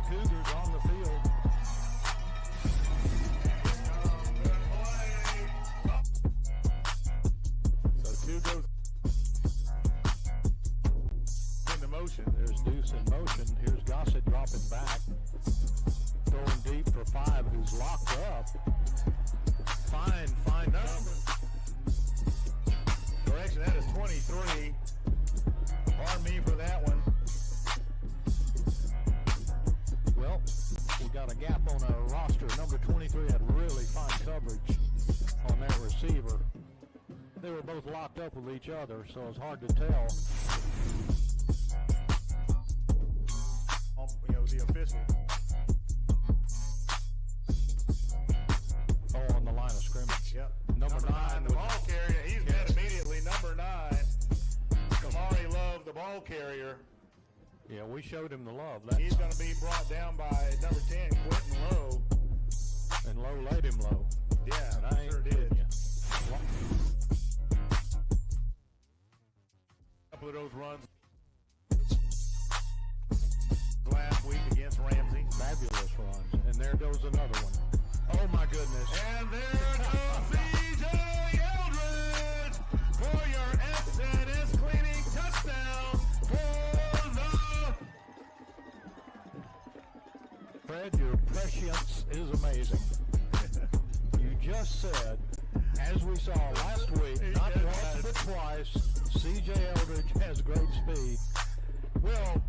Cougars on the field. So two goes into motion. There's Deuce in motion. Here's Gossett dropping back. Throwing deep for 5, who's locked up. Fine number. Correction, that is 23. Pardon me for that one. Well, we got a gap on our roster. Number 23 had really fine coverage on that receiver. They were both locked up with each other, so it's hard to tell. You know, the official. Oh, on the line of scrimmage. Yep. Number 9, the ball carrier. He's met immediately. Number 9. Kamari Love, the ball carrier. Yeah, we showed him the love. He's going to be brought down by number 10, Quentin Lowe. And Lowe laid him low. Yeah, and I sure did. A couple of those runs last week against Ramsey. Fabulous runs. And there goes another one. Oh, my goodness. And there goes C.J. Eldridge for your S&S cleaning touchdown for the... Fred, your prescience is amazing. You just said, as we saw last week, not once but twice, C.J. Eldridge has great speed. Well,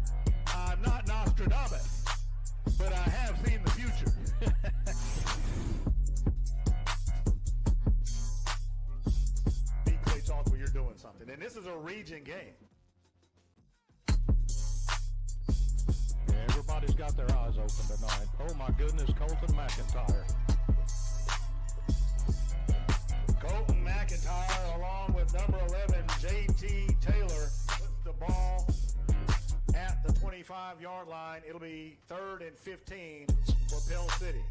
I'm not Nostradamus, but I have seen the future. Clay talk when you're doing something, and this is a region game. Yeah, everybody's got their eyes open tonight. Oh my goodness, Colton McIntyre. Colton McIntyre, along with number 11, J.T. Taylor, puts the ball at the 25-yard line. It'll be 3rd and 15 for Pell City.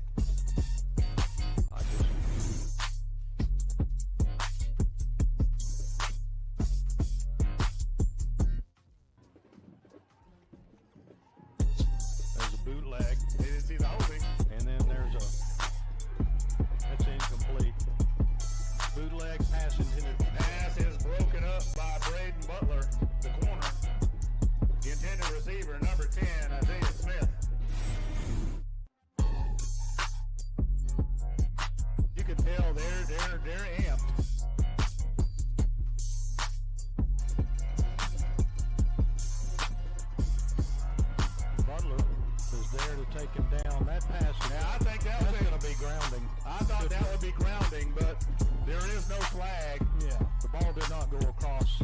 There's a bootleg. They didn't see the holding. And then there's that's incomplete. Bootleg pass intended. Pass is broken up by Braden Butler, the corner. The intended receiver, number 10, Isaiah Smith. You can tell they're amped. Butler is there to take him down. That pass, now I think that's going to be grounding. I thought that would be grounding, but there is no flag. Yeah, the ball did not go across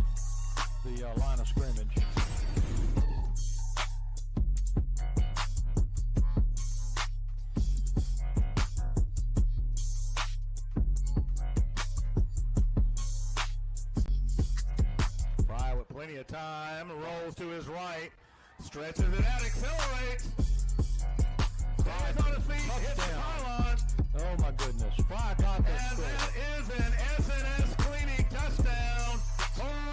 the line of scrimmage. Fry with plenty of time, rolls to his right, stretches it out, accelerates. Fry's on his feet, hits the pylon. Oh my goodness, Fry got this. And that is an S&S cleaning touchdown for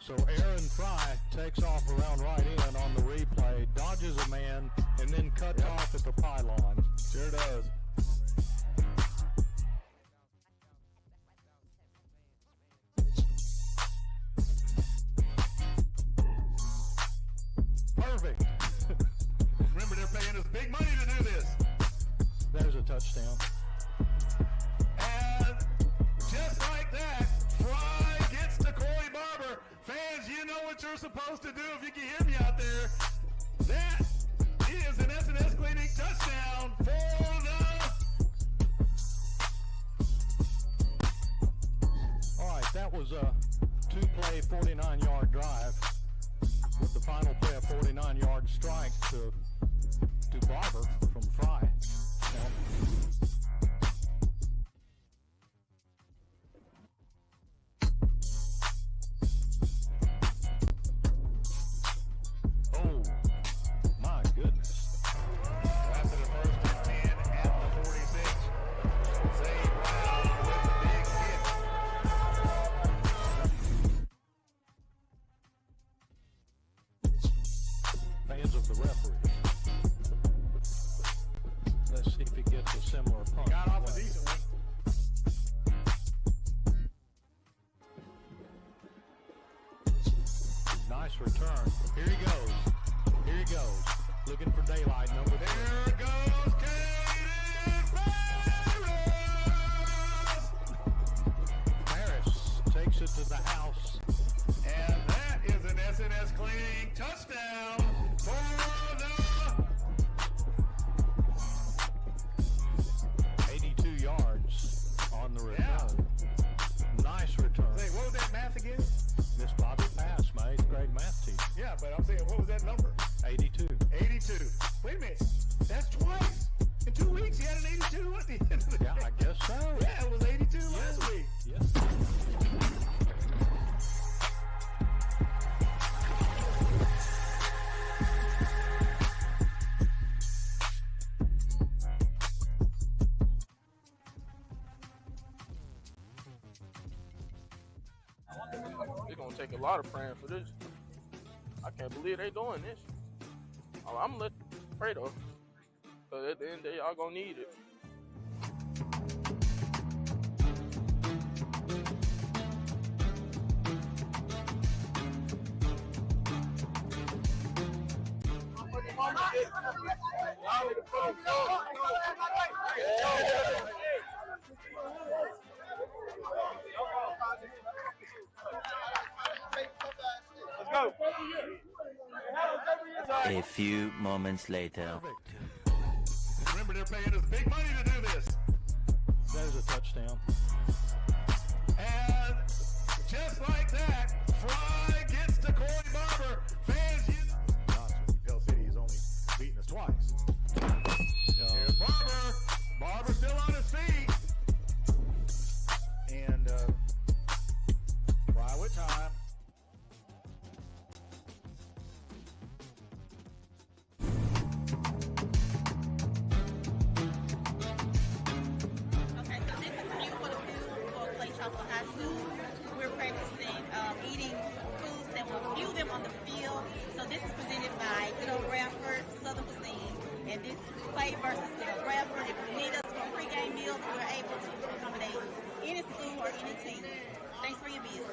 So Aaron Fry takes off around right in on the replay, dodges a man, and then cuts off at the pylon. Sure does. Perfect. Remember, they're paying us big money to do this. There's a touchdown. And just like that, Fry gets to Corey Barber. Fans, you know what you're supposed to do if you can hear me out there. That is an S&S cleaning touchdown for the... All right, that was a two-play 49-yard drive with the final play a 49-yard strike to Barber from Fry. Oh, my goodness. After the first and 10 at the 46. Zay Brown with the big hit. referee. Let's see if he gets a similar punt. Got off a decent one. Nice return. Here he goes. Here he goes. Looking for daylight. Number There 3. goes Caden Harris takes it to the house. And that is an SNS clean touchdown for the 82 yards on the return. Nice return. Say, what was that math again? Miss Bobby passed my 8th grade math teacher. Yeah, but I'm saying, what was that number? 82. 82. Wait a minute. That's twice. In 2 weeks, he had an 82 at the end of the Yeah, I guess so. Yeah, it was 82 last week. Yes. It's gonna take a lot of praying for this. I can't believe they doing this. I'm gonna let pray though, cause at the end of the day, y'all gonna need it. Let's go. A few moments later. Remember, they're paying us big money to do this. That is a touchdown. And just like that, Fry gets to Corey Barber. Fans, Pell City has only beaten us twice. Here's Barber. Barber still on his feet. And Fry with time. Okay, so this is View for the Food for Clay Chapel High School. We're practicing eating foods that will fuel them on the field. So this is presented by Good Old Bradford Southern Cuisine. And this is Clay versus Good Old Bradford. If you need us for pregame meals, we're able to accommodate any school or any team. Thanks for your business.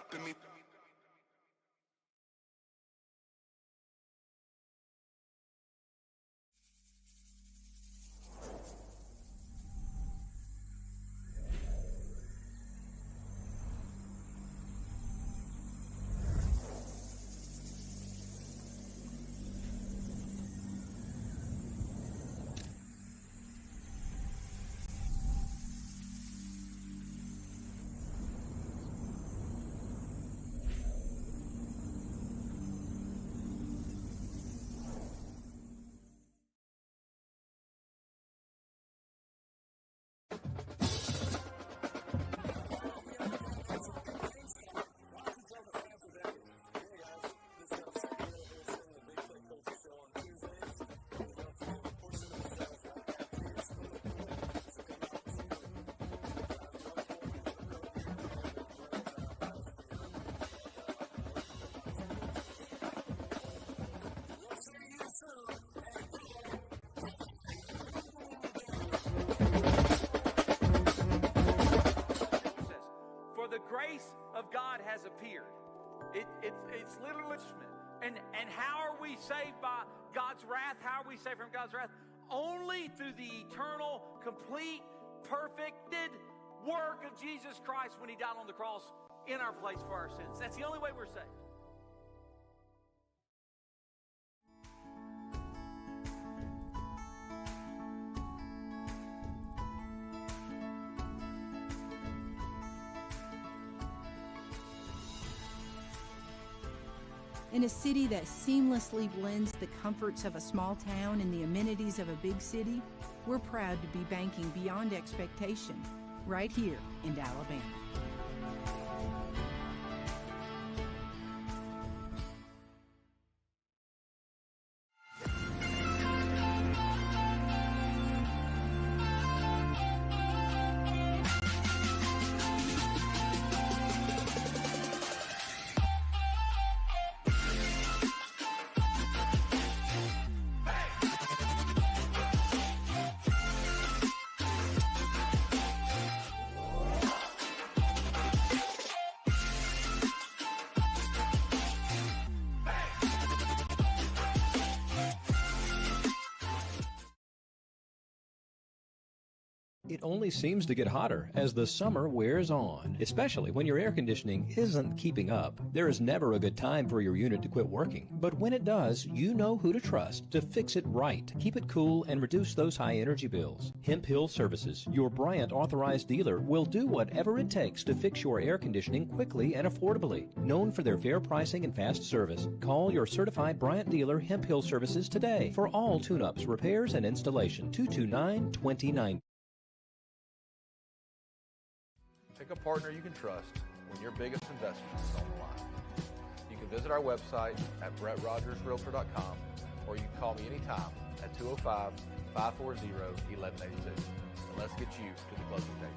stopping me. For the grace of God has appeared. It's literally, and how are we saved by God's wrath? How are we saved from God's wrath? Only through the eternal, complete, perfected work of Jesus Christ when He died on the cross in our place for our sins. That's the only way we're saved. In a city that seamlessly blends the comforts of a small town and the amenities of a big city, we're proud to be banking beyond expectation right here in Alabama. It only seems to get hotter as the summer wears on, especially when your air conditioning isn't keeping up. There is never a good time for your unit to quit working, but when it does, you know who to trust to fix it right. Keep it cool and reduce those high energy bills. Hemp Hill Services, your Bryant authorized dealer, will do whatever it takes to fix your air conditioning quickly and affordably. Known for their fair pricing and fast service, call your certified Bryant dealer Hemp Hill Services today for all tune-ups, repairs, and installation. 229-2090. Pick a partner you can trust when your biggest investment is on the line. You can visit our website at BrettRogersRealtor.com, or you can call me anytime at 205-540-1182. And let's get you to the closing table.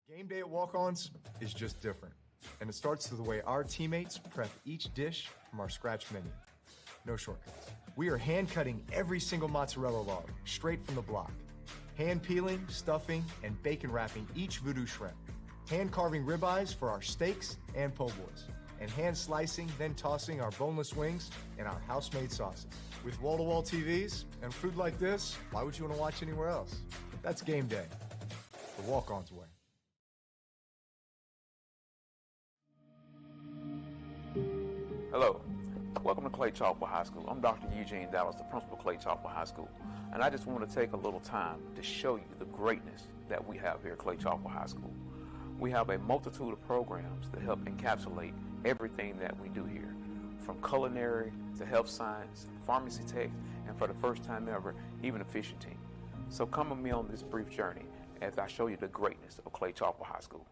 Game day at Walk-Ons is just different, and it starts with the way our teammates prep each dish from our scratch menu. No shortcuts. We are hand-cutting every single mozzarella log straight from the block. Hand peeling, stuffing, and bacon wrapping each voodoo shrimp. Hand carving ribeyes for our steaks and po' boys. And hand slicing, then tossing our boneless wings and our house-made sauces. With wall-to-wall TVs and food like this, why would you want to watch anywhere else? That's game day. The Walk-Ons way. Hello. Welcome to Clay Chalkwood High School. I'm Dr. Eugene Dallas, the principal of Clay Chalkwood High School. And I just want to take a little time to show you the greatness that we have here at Clay Chalkwood High School. We have a multitude of programs that help encapsulate everything that we do here, from culinary to health science, pharmacy tech, and for the first time ever, even a fishing team. So come with me on this brief journey as I show you the greatness of Clay Chalkwood High School.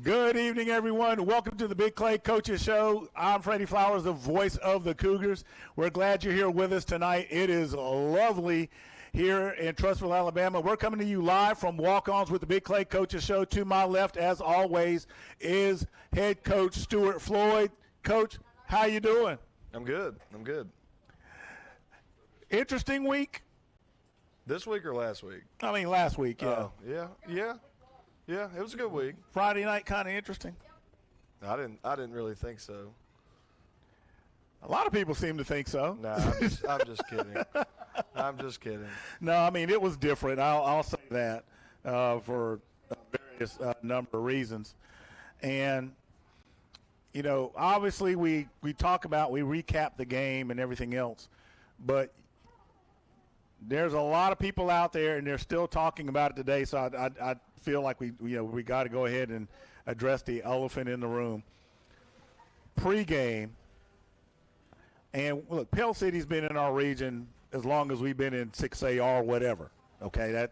Good evening, everyone. Welcome to the Big Clay Coaches Show. I'm Freddie Flowers, the voice of the Cougars. We're glad you're here with us tonight. It is lovely here in Trussville, Alabama. We're coming to you live from Walk-Ons with the Big Clay Coaches Show. To my left, as always, is head coach Stuart Floyd. Coach, how you doing? I'm good. Interesting week? This week or last week? I mean, last week, yeah. Yeah, it was a good week. Friday night kind of interesting. I didn't really think so. A lot of people seem to think so. Nah, I'm just kidding. I'm just kidding. No, I mean, it was different. I'll say that for various number of reasons. And, you know, obviously we recap the game and everything else. But there's a lot of people out there, and they're still talking about it today, so I feel like we got to go ahead and address the elephant in the room. Pre-game, and look, Pell City's been in our region as long as we've been in 6A or whatever. Okay,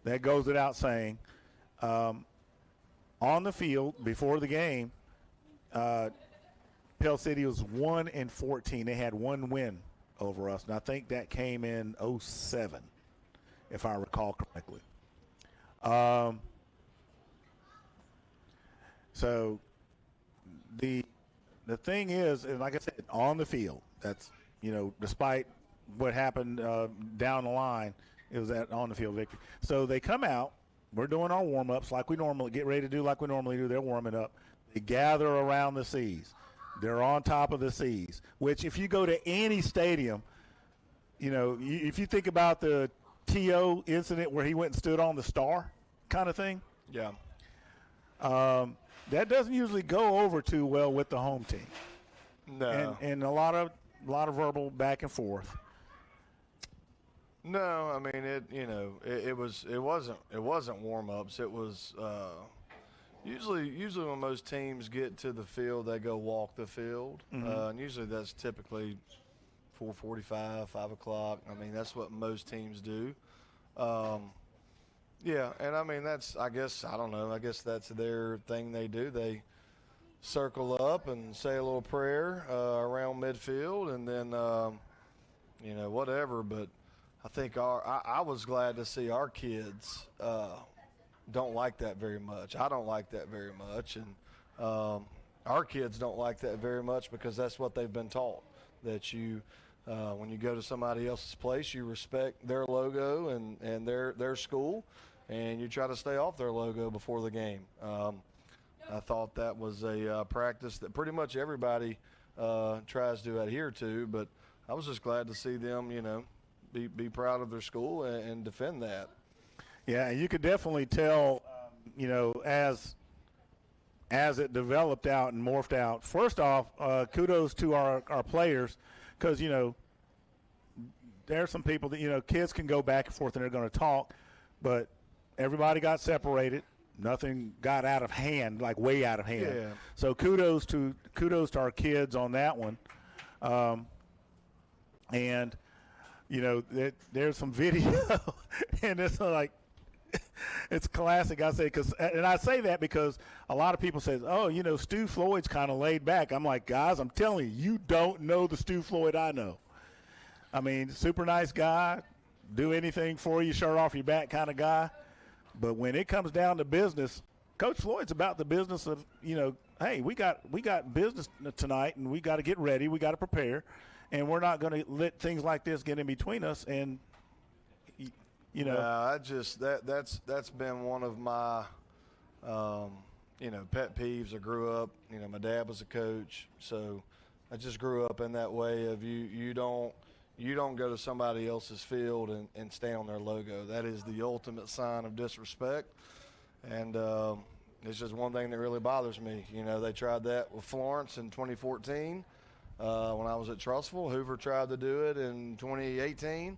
that goes without saying. On the field before the game, Pell City was 1-14. They had one win over us, and I think that came in 2007, if I recall correctly. So the thing is, and like I said, on the field, that's, you know, despite what happened down the line, it was that on the field victory. So they come out, we're doing our warm-ups like we normally get ready to do, like we normally do. They're warming up. They gather around the C's. They're on top of the C's, which if you go to any stadium, you know, if you think about the T.O. incident where he went and stood on the star kind of thing. Yeah. That doesn't usually go over too well with the home team. No. And a lot of verbal back and forth. No, I mean it wasn't warm-ups. It was usually when most teams get to the field, they go walk the field. Mm-hmm. And usually that's typically 4:45, 5 o'clock. I mean, that's what most teams do. Yeah, and I mean I guess that's their thing they do. They circle up and say a little prayer around midfield, and then whatever. But I think I was glad to see our kids don't like that very much. I don't like that very much, and our kids don't like that very much because that's what they've been taught, that you when you go to somebody else's place, you respect their logo and their school, and you try to stay off their logo before the game. I thought that was a practice that pretty much everybody tries to adhere to, but I was just glad to see them, be proud of their school and defend that. Yeah, you could definitely tell, as it developed out and morphed out. First off, kudos to our players, because, there are some people that, kids can go back and forth and they're going to talk, but everybody got separated. Nothing got out of hand, like way out of hand. Yeah. So kudos to our kids on that one. And, there's some video, and it's like, it's classic. I say that because a lot of people say, oh, Stu Floyd's kind of laid back. I'm like, guys, I'm telling you, you don't know the Stu Floyd I know. I mean, super nice guy, do anything for you, shirt off your back kind of guy. But when it comes down to business, Coach Floyd's about the business of, hey, we got business tonight, and we got to get ready, we got to prepare, and we're not going to let things like this get in between us. And that's been one of my pet peeves. I grew up, my dad was a coach, so I just grew up in that way of you don't go to somebody else's field and stay on their logo. That is the ultimate sign of disrespect, and it's just one thing that really bothers me. They tried that with Florence in 2014 when I was at Trussville. Hoover tried to do it in 2018.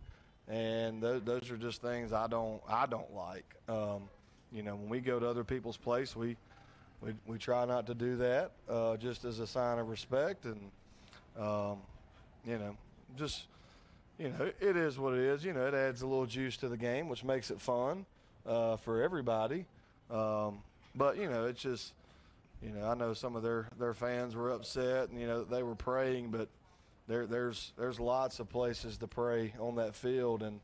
And those are just things I don't like. When we go to other people's place, we try not to do that, just as a sign of respect. And it is what it is. It adds a little juice to the game, which makes it fun for everybody. But it's just I know some of their fans were upset, and they were praying, but there's lots of places to pray on that field, and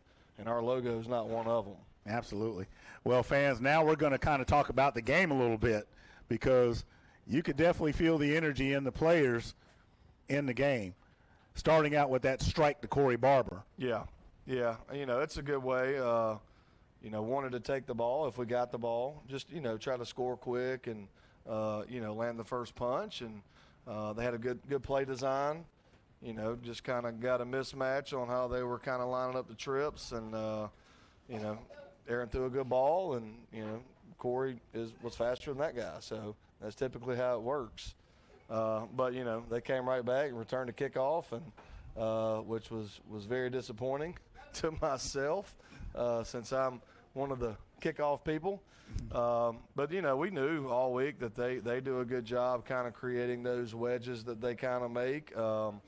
our logo is not one of them. Absolutely. Well, fans, now we're going to kind of talk about the game a little bit, because you could definitely feel the energy in the players in the game, starting out with that strike to Corey Barber. Yeah, it's a good way. Wanted to take the ball if we got the ball, just try to score quick and land the first punch, and they had a good play design. Just kind of got a mismatch on how they were kind of lining up the trips, and Aaron threw a good ball, and Corey was faster than that guy, so that's typically how it works. But they came right back and returned the kickoff, and which was very disappointing to myself, since I'm one of the kickoff people. But we knew all week that they do a good job kind of creating those wedges that they kind of make. And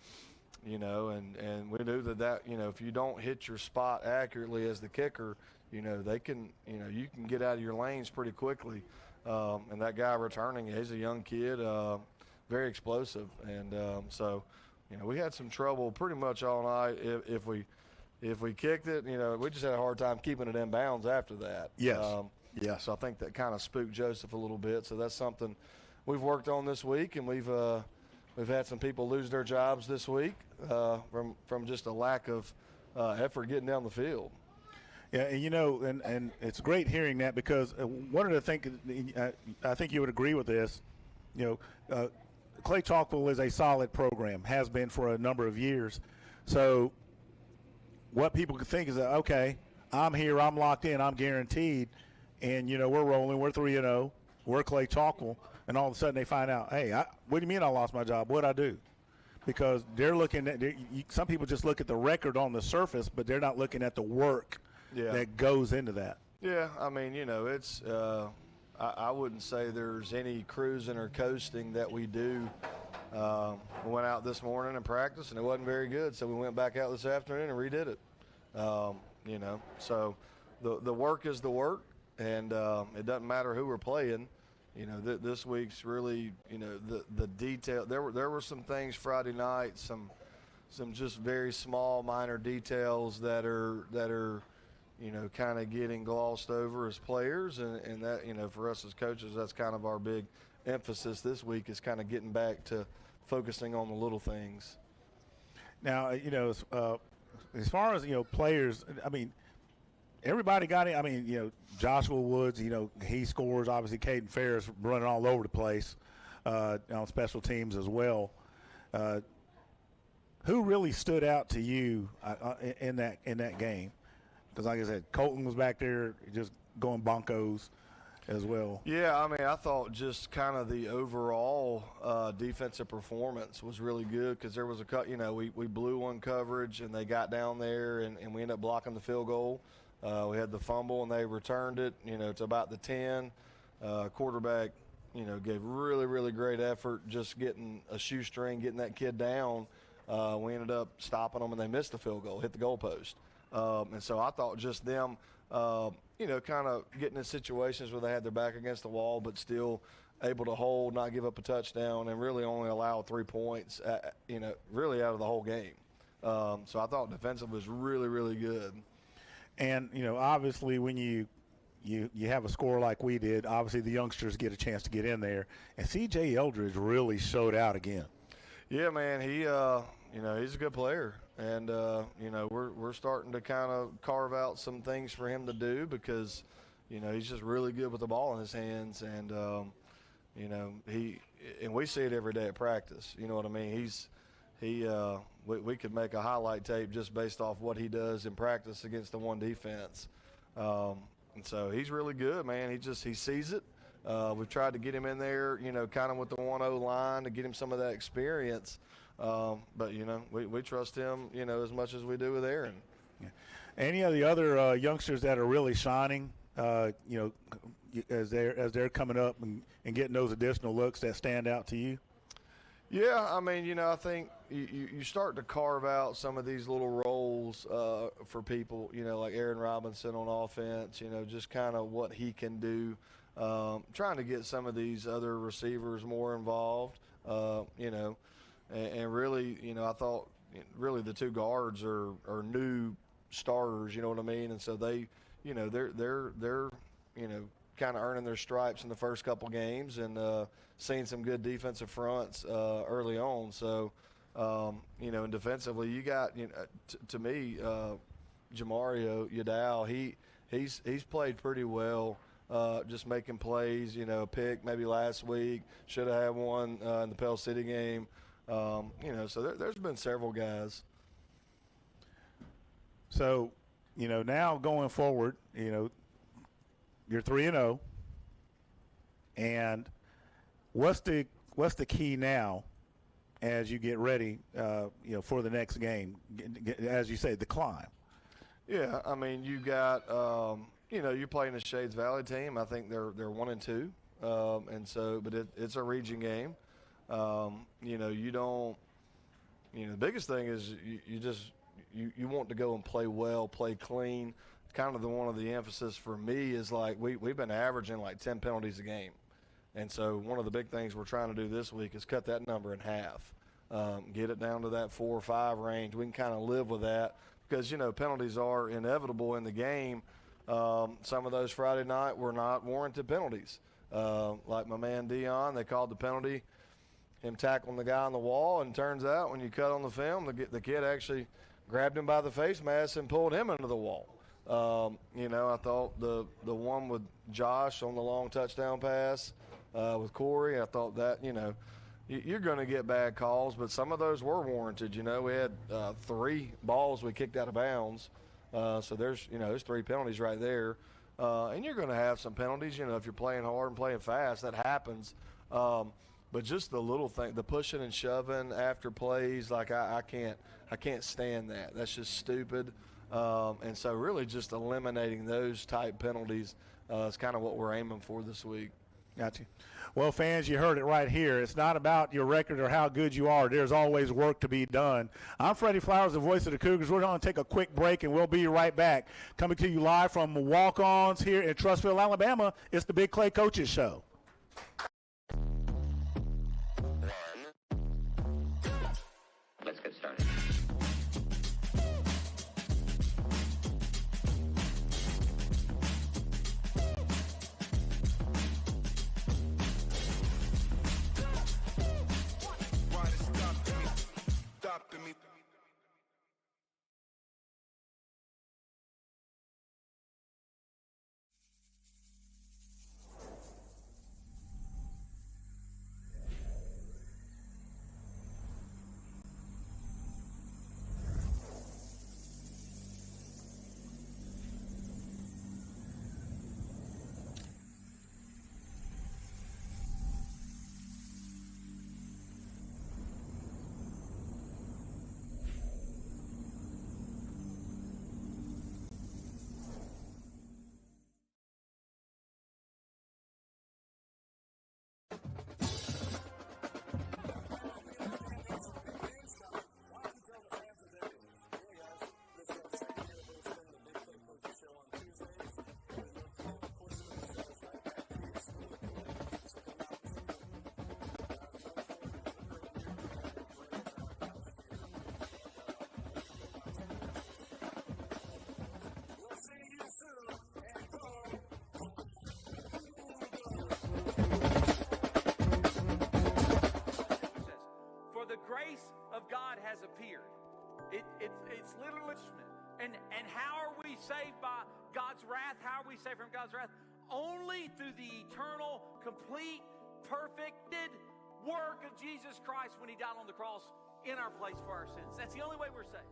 we knew that if you don't hit your spot accurately as the kicker, they can you can get out of your lanes pretty quickly. And that guy returning, he's a young kid, very explosive, and so we had some trouble pretty much all night. If we kicked it, we just had a hard time keeping it in bounds after that. Yes. So I think that kind of spooked Joseph a little bit. So that's something we've worked on this week, and we've had some people lose their jobs this week from just a lack of effort getting down the field. Yeah, and it's great hearing that, because one of the things, I think you would agree with this, Clay Chalkville is a solid program, has been for a number of years. So what people could think is that, okay, I'm here, I'm locked in, I'm guaranteed, and, we're rolling, we're 3-0, we're Clay Chalkville, and all of a sudden they find out, hey, what do you mean I lost my job? What'd I do? Because they're looking at some people just look at the record on the surface, but they're not looking at the work that goes into that. Yeah, I mean, it's I wouldn't say there's any cruising or coasting that we do. We went out this morning and practiced, and it wasn't very good, so we went back out this afternoon and redid it. So the work is the work, and it doesn't matter who we're playing. This week's really, the detail. There were some things Friday night, some just very small, minor details that are kind of getting glossed over as players, and that, for us as coaches, that's kind of our big emphasis this week, is kind of getting back to focusing on the little things. Now, as far as, players, I mean, everybody got it. I mean, Joshua Woods, he scores. Obviously, Caden Ferris running all over the place on special teams as well. Who really stood out to you in that game? Because, like I said, Colton was back there just going bonkos as well. Yeah, I mean, I thought just kind of the overall defensive performance was really good, because there was we blew one coverage and they got down there and we ended up blocking the field goal. We had the fumble and they returned it, to about the 10. Quarterback, gave really, really great effort just getting a shoestring, getting that kid down. We ended up stopping them and they missed the field goal, hit the goalpost. And so I thought just them, kind of getting in situations where they had their back against the wall, but still able to hold, not give up a touchdown, and really only allow 3 points, really out of the whole game. So I thought defensive was really, really good. And, obviously when you have a score like we did, obviously the youngsters get a chance to get in there. And C.J. Eldridge really showed out again. Yeah, man, he, he's a good player. And, we're starting to kind of carve out some things for him to do, because, he's just really good with the ball in his hands. And, we see it every day at practice. You know what I mean? We could make a highlight tape just based off what he does in practice against the one defense. And so he's really good, man. He sees it. We've tried to get him in there, kind of with the 1-0 line to get him some of that experience. But, we trust him, as much as we do with Aaron. Yeah. Any of the other youngsters that are really shining, as they're coming up and getting those additional looks that stand out to you? Yeah, I mean, I think you start to carve out some of these little roles for people, like Aaron Robinson on offense, just kind of what he can do. trying to get some of these other receivers more involved, and really, I thought really the two guards are new starters, you know what I mean? And so they, they're kind of earning their stripes in the first couple games and seeing some good defensive fronts early on. So, and defensively, you got, to me, Jamario Yadal, he's played pretty well, just making plays, pick maybe last week, should have had one in the Pell City game. So there's been several guys. So, now going forward, you're 3-0, and what's the key now as you get ready, for the next game, as you say, the climb? Yeah, I mean, you got, you're playing the Shades Valley team. I think they're 1-2, and so, but it's a region game. You don't. The biggest thing is you want to go and play well, play clean. Kind of one of the emphasis for me is like we've been averaging like 10 penalties a game, and so one of the big things we're trying to do this week is cut that number in half, get it down to that 4 or 5 range. We can kind of live with that because penalties are inevitable in the game. Some of those Friday night were not warranted penalties, like my man Dion. They called the penalty, him tackling the guy on the wall, and turns out when you cut on the film, the kid actually grabbed him by the face mask and pulled him into the wall. I thought the one with Josh on the long touchdown pass with Corey, I thought that, you're going to get bad calls, but some of those were warranted. We had 3 balls we kicked out of bounds. So there's 3 penalties right there. And you're going to have some penalties, if you're playing hard and playing fast, that happens. But just the little thing, the pushing and shoving after plays, like I can't stand that. That's just stupid. And so really just eliminating those type penalties is kind of what we're aiming for this week. Got you. Well, fans, you heard it right here. It's not about your record or how good you are. There's always work to be done. I'm Freddie Flowers, the voice of the Cougars. We're going to take a quick break, and we'll be right back. Coming to you live from Walk-Ons here in Trussville, Alabama. It's the Big Clay Coaches Show. Let's get started. grace of God has appeared. It's literally, and how are we saved by God's wrath? How are we saved from God's wrath? Only through the eternal, complete, perfected work of Jesus Christ when he died on the cross in our place for our sins. That's the only way we're saved.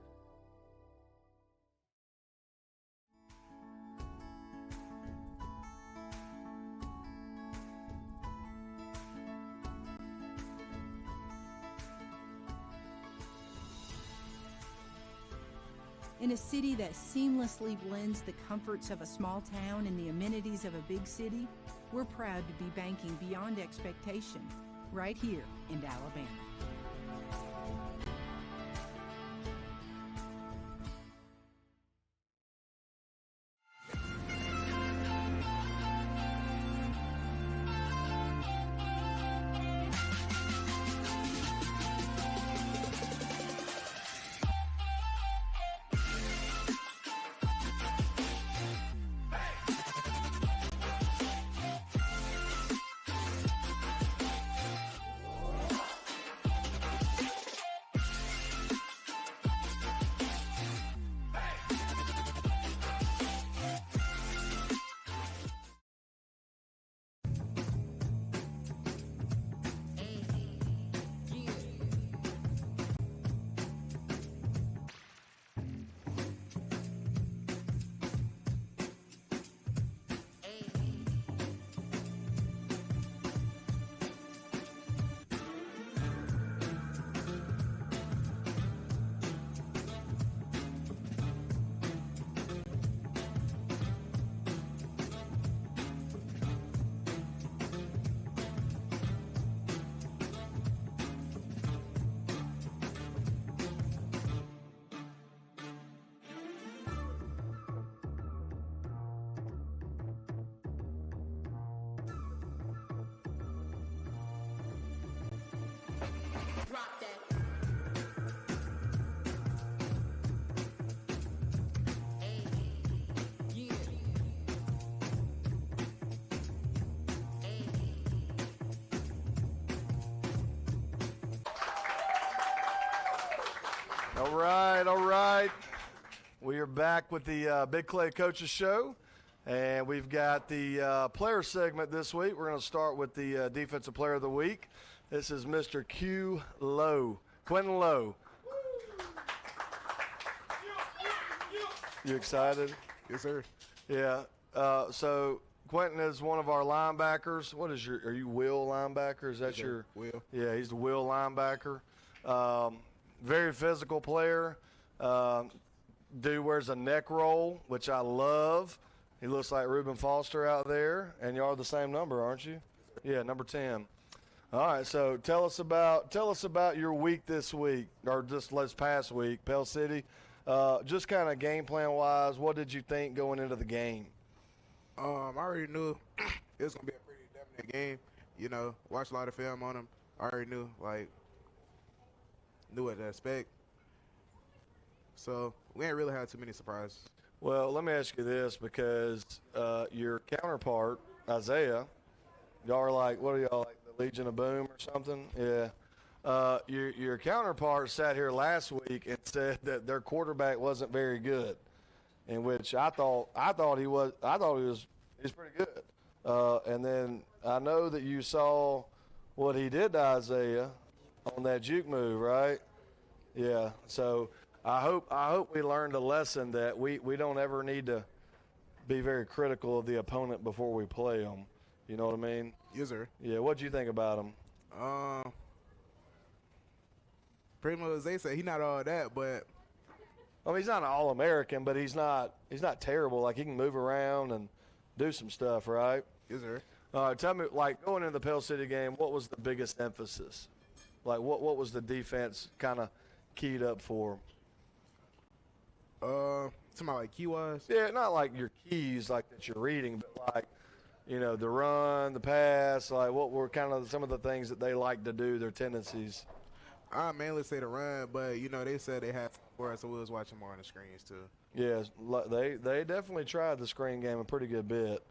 In a city that seamlessly blends the comforts of a small town and the amenities of a big city, we're proud to be banking beyond expectation right here in Alabama. Rock that. All right. We are back with the Big Clay Coaches Show, and we've got the player segment this week. We're going to start with the Defensive Player of the Week. This is Mr. Q Lowe, Quentin Lowe. You excited? Yes, sir. Yeah. So Quentin is one of our linebackers. What is are you Will linebacker? Is that your Will? Yeah, he's the Will linebacker. Very physical player. Dude wears a neck roll, which I love. He looks like Reuben Foster out there, and you're the same number, aren't you? Yeah, number 10. All right, so tell us about your week this week, or just this past week, Pell City. Just kind of game plan wise, what did you think going into the game? I already knew it was gonna be a pretty dominant game. You know, watched a lot of film on him. I already knew what to expect. So we ain't really had too many surprises. Well, let me ask you this, because your counterpart, Isaiah, y'all are like, what are y'all, like the Legion of Boom or something? Yeah. Your counterpart sat here last week and said that their quarterback wasn't very good, in which I thought he was pretty good. And then I know that you saw what he did to Isaiah on that juke move, right? Yeah. So I hope we learned a lesson that we don't ever need to be very critical of the opponent before we play them. You know what I mean? Yes, sir. Yeah. What'd you think about him? Pretty much as they say, he's not all that, but I mean, he's not an All-American, but he's not terrible. Like, he can move around and do some stuff, right? Yes, sir. Tell me, like, going into the Pell City game, what was the biggest emphasis? Like, what was the defense kind of keyed up for? Talking about like key-wise? Yeah, not like your keys, like that you're reading, but like, you know, the run, the pass, like what were kind of some of the things that they like to do, their tendencies? I mainly say the run, but, you know, they said they had for us, so we was watching more on the screens, too. Yeah, they definitely tried the screen game a pretty good bit.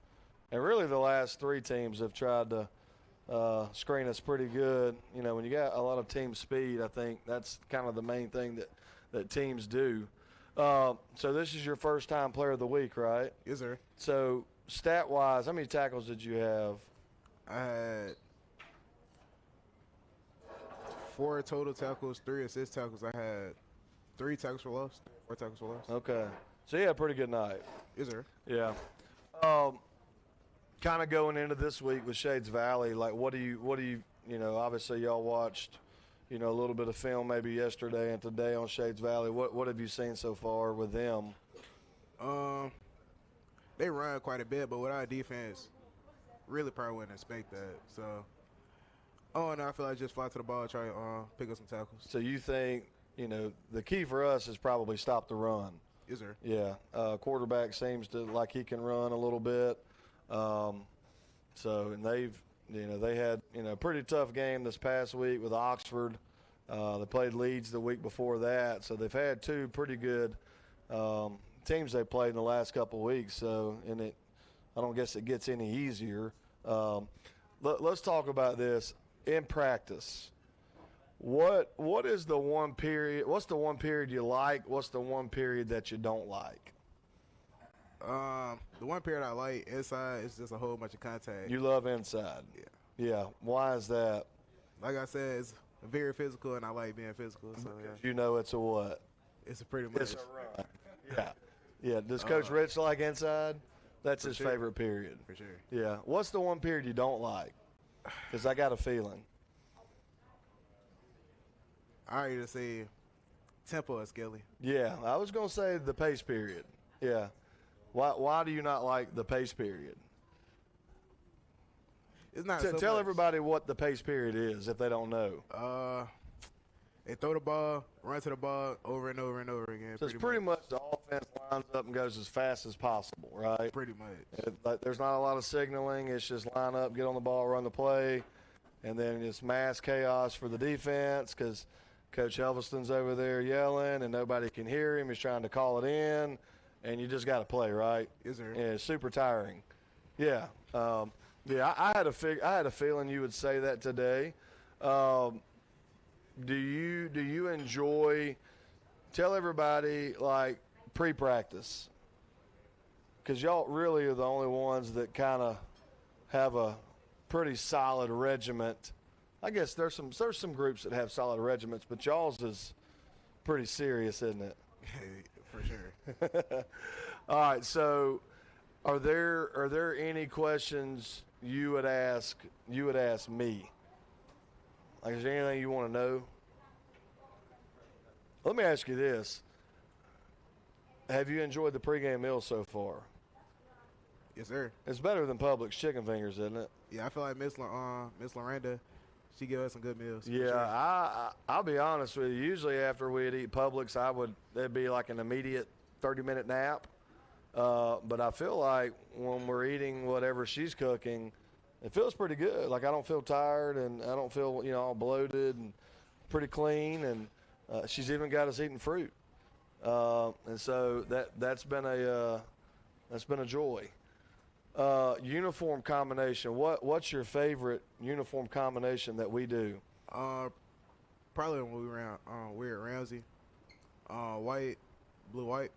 And really the last three teams have tried to screen us pretty good. You know, when you got a lot of team speed, I think that's kind of the main thing that teams do. So this is your first time player of the week, right? Yes, sir. So stat-wise, how many tackles did you have? I had 4 total tackles, 3 assist tackles. I had 3 tackles for loss, 4 tackles for loss. Okay. So you had a pretty good night. Yes, sir. Yeah. Kind of going into this week with Shades Valley, like what do you know, obviously y'all watched, you know, a little bit of film maybe yesterday and today on Shades Valley. What have you seen so far with them? They run quite a bit, but with our defense, really probably wouldn't expect that. So, I feel like just fly to the ball, try to pick up some tackles. So you think, you know, the key for us is probably stop the run. Yes, sir. Yeah. Quarterback seems to like he can run a little bit. And they had, you know, a pretty tough game this past week with Oxford. They played Leeds the week before that. So they've had 2 pretty good teams they played in the last couple of weeks. So, I don't guess it gets any easier. Let's talk about this in practice. What is the one period? What's the one period you like? What's the one period that you don't like? The one period I like inside is just a whole bunch of contact. You love inside. Yeah. Yeah. Why is that? Like I said, it's very physical, and I like being physical. So yeah. You know, it's a what? It's a pretty much. It's a run. Yeah. Yeah. Does Coach Rich like inside? That's his favorite period. For sure. Yeah. What's the one period you don't like? Because I got a feeling. I already say tempo is Skelly. Yeah, I was going to say the pace period. Yeah. Why do you not like the pace period? It's not Tell everybody what the pace period is if they don't know. They throw the ball, run to the ball over and over and over again. So it's pretty much the offense lines up and goes as fast as possible, right? Pretty much. There's not a lot of signaling. It's just line up, get on the ball, run the play. and then it's mass chaos for the defense because Coach Helveston's over there yelling and nobody can hear him. He's trying to call it in, and you just got to play, right? Yes, sir. Yeah, it's super tiring. Yeah. I had a feeling you would say that today. Do you enjoy, tell everybody, like, pre-practice? Because y'all really are the only ones that kind of have a pretty solid regiment. I guess there's some groups that have solid regiments, but y'all's is pretty serious, isn't it? For sure. All right, so are there any questions you would ask me? Like, is there anything you want to know? Let me ask you this. Have you enjoyed the pregame meal so far? Yes, sir. It's better than Publix chicken fingers, isn't it? Yeah, I feel like Miss Lorenda, she give us some good meals. Yeah, Sure. I'll be honest with you. Usually after we'd eat Publix, there'd be like an immediate 30-minute nap. But I feel like when we're eating whatever she's cooking, it feels pretty good. Like I don't feel tired and I don't feel, all bloated and pretty clean. And she's even got us eating fruit. And so that's been a joy. Uniform combination. What's your favorite uniform combination that we do? Probably when we're at Ramsey. White, blue, white.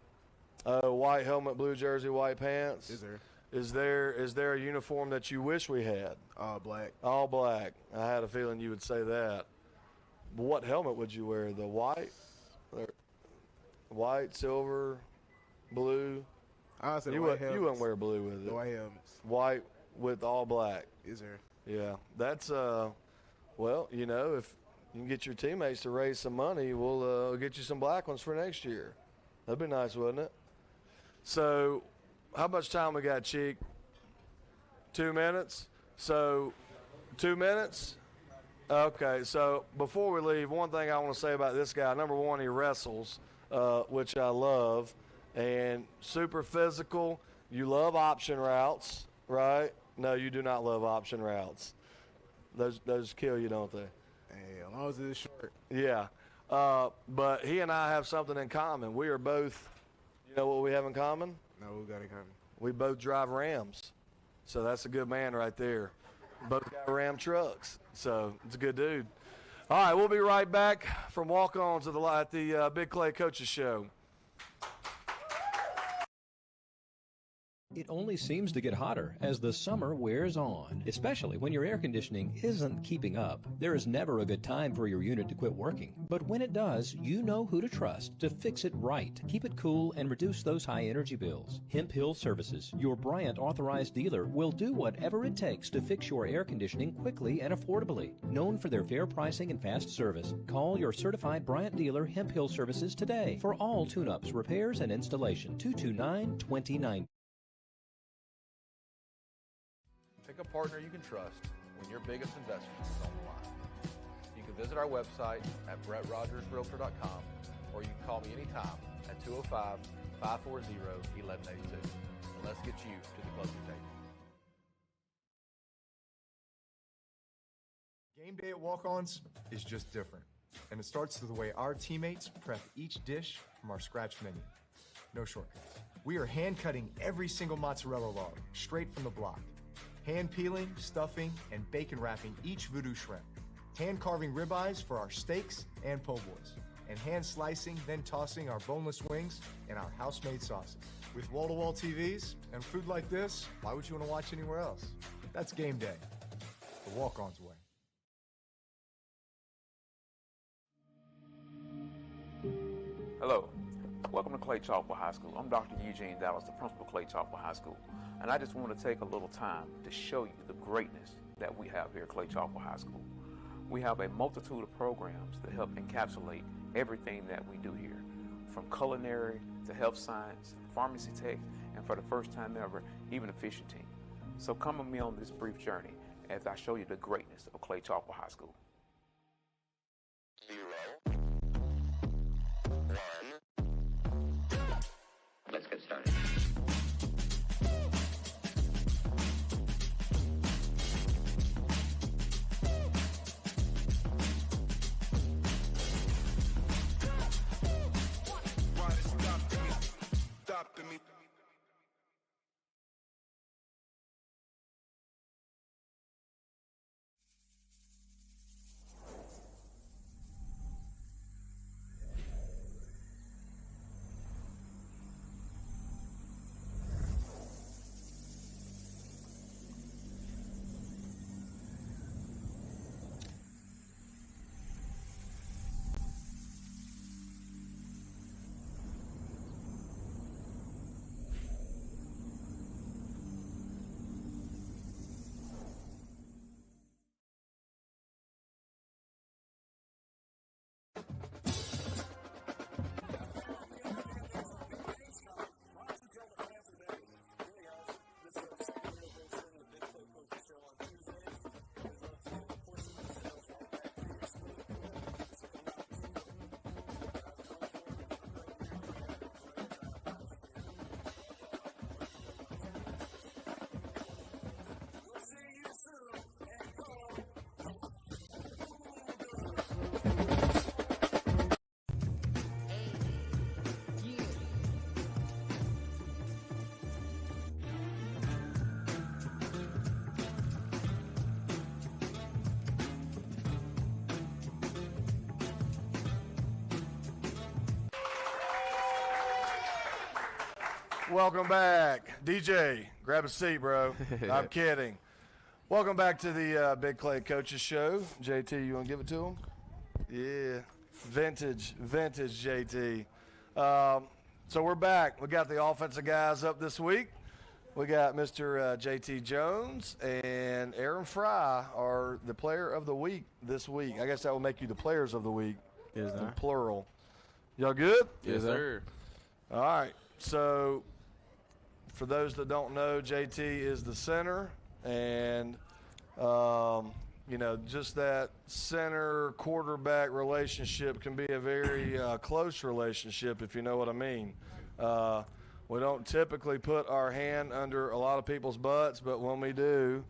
White helmet, blue jersey, white pants. Is there? Is there a uniform that you wish we had? Black. All black. I had a feeling you would say that. What helmet would you wear? The white? White, silver, blue? I said you wouldn't wear blue with it. The white helmets. White with all black. Is there? Yeah. That's, well, if you can get your teammates to raise some money, we'll get you some black ones for next year. That'd be nice, wouldn't it? So, how much time we got, Cheek? 2 minutes? So, 2 minutes? Okay, so before we leave, one thing I want to say about this guy. Number one, he wrestles, which I love, and super physical. You love option routes, right? No, you do not love option routes. Those kill you, don't they? Hey, as long as it's short. Yeah. But he and I have something in common. We are both, you know what we have in common? No, we got in common. We both drive Rams. So that's a good man right there. Both got Ram trucks. So it's a good dude. All right, we'll be right back from walk-ons at the Big Clay Coaches Show. It only seems to get hotter as the summer wears on, especially when your air conditioning isn't keeping up. There is never a good time for your unit to quit working, but when it does, you know who to trust to fix it right, keep it cool, and reduce those high energy bills. Hemp Hill Services, your Bryant authorized dealer, will do whatever it takes to fix your air conditioning quickly and affordably. Known for their fair pricing and fast service, call your certified Bryant dealer Hemp Hill Services today for all tune-ups, repairs, and installation. 229-2090. Pick a partner you can trust when your biggest investment is on the line. You can visit our website at BrettRogersRealtor.com, or you can call me anytime at 205-540-1182. And let's get you to the closing table. Game day at Walk-Ons is just different, and it starts with the way our teammates prep each dish from our scratch menu. No shortcuts. We are hand-cutting every single mozzarella log straight from the block. Hand peeling, stuffing, and bacon wrapping each voodoo shrimp. Hand carving ribeyes for our steaks and po' boys. And hand slicing, then tossing our boneless wings and our house-made sauces. With wall-to-wall TVs and food like this, why would you want to watch anywhere else? That's game day. The Walk-Ons way. Hello. Welcome to Clay Chalkwood High School. I'm Dr. Eugene Dallas, the principal of Clay Chalkwood High School. And I just want to take a little time to show you the greatness that we have here at Clay Chalkwood High School. We have a multitude of programs that help encapsulate everything that we do here, from culinary to health science, pharmacy tech, and for the first time ever, even a fishing team. So come with me on this brief journey as I show you the greatness of Clay Chalkwood High School. 0, 1. Let's get started. Welcome back. DJ, grab a seat, bro. I'm kidding. Welcome back to the Big Clay Coaches Show. JT, you want to give it to him? Yeah. Vintage JT. So we're back. We got the offensive guys up this week. We got Mr. JT Jones and Aaron Fry are the player of the week this week. I guess that will make you the players of the week in plural. Y'all good? Yes, sir. All right. So for those that don't know, JT is the center, and just that center quarterback relationship can be a very close relationship, if you know what I mean. We don't typically put our hand under a lot of people's butts, but when we do,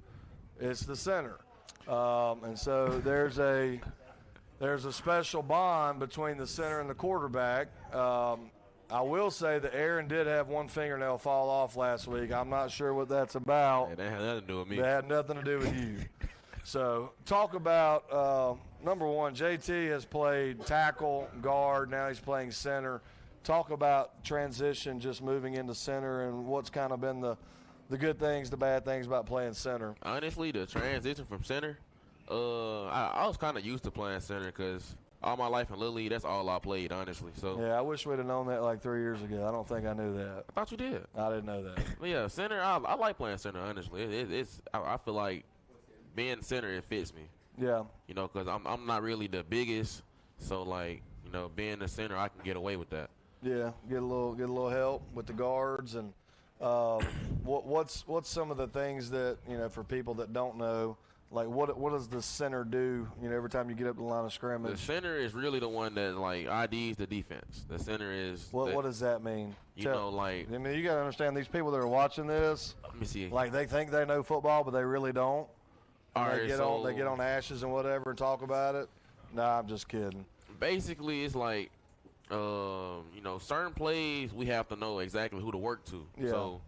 it's the center. And so there's a special bond between the center and the quarterback. I will say that Aaron did have one fingernail fall off last week. I'm not sure what that's about. Yeah, that had nothing to do with me. That had nothing to do with you. So talk about, number one, JT has played tackle, guard, now he's playing center. Talk about transition, just moving into center, and what's kind of been the good things, the bad things about playing center. Honestly, the transition from center, I was kind of used to playing center because all my life in Little League, that's all I played, honestly. So yeah, I wish we'd have known that like 3 years ago. I don't think I knew that. I thought you did. I didn't know that. But yeah, center, I like playing center, honestly. I feel like being center, it fits me. Yeah. Because I'm not really the biggest, so like, being the center, I can get away with that. Yeah, get a little help with the guards, and what's some of the things that for people that don't know, like what does the center do? Every time you get up the line of scrimmage. The center is really the one that like IDs the defense. The center is. What does that mean? You gotta understand these people that are watching this. Let me see. Like they think they know football, but they really don't. They get on ashes and whatever and talk about it. Nah, I'm just kidding. Basically, it's like. Certain plays we have to know exactly who to work to. Yeah. So